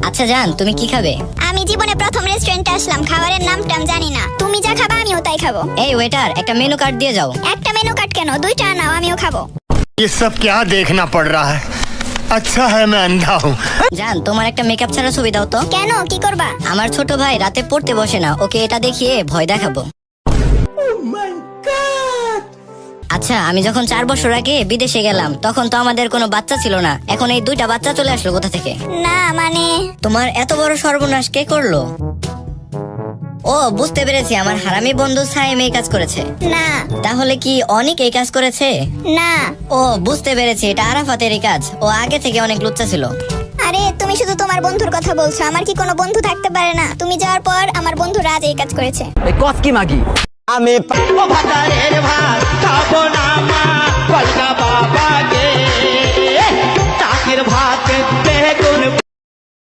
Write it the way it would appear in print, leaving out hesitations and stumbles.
আচ্ছা জান, তুমি কি খাবে? আমি জীবনে প্রথম রেস্টুরেন্টে আসলাম, খাবারের নামটা আমি জানি না। তুমি যা খাবা আমিও তাই খাবো। এই ওয়েটার, একটা মেনু কার্ড দিয়ে যাও। একটা মেনু কার্ড কেন, দুইটা নাও, আমিও খাবো। ये सब क्या देखना पड़ रहा है? अच्छा है मैं अंधा हूँ। জান, তোমার একটা মেকআপ ছাড়া ছবি দাও তো। কেন, কি করবা? আমার ছোট ভাই রাতে পড়তে বসে না, ওকে এটা দেখিয়ে ভয় দেখাবো। আচ্ছা, আমি যখন 4 বছর আগে বিদেশে গেলাম তখন তো আমাদের কোনো বাচ্চা ছিল না, এখন এই 2টা বাচ্চা চলে আসলো কোথা থেকে? না মানে তোমার এত বড় সর্বনাশ কে করলো? ও, বুঝতে পেরেছি, আমার হারামি বন্ধু সাইম এই কাজ করেছে। না তাহলে কি অনেক এই কাজ করেছে? না। ও, বুঝতে পেরেছি, এটা আরাফাতেরই কাজ। ও আগে থেকে অনেক লুচ্চা ছিল। আরে তুমি শুধু তোমার বন্ধুর কথা বলছো, আমার কি কোনো বন্ধু থাকতে পারে না? তুমি যাওয়ার পর আমার বন্ধু রাজ এই কাজ করেছে। কস কি মাগি? আমি ভাতারের ভাত খাবো না মা, কলকা বাবা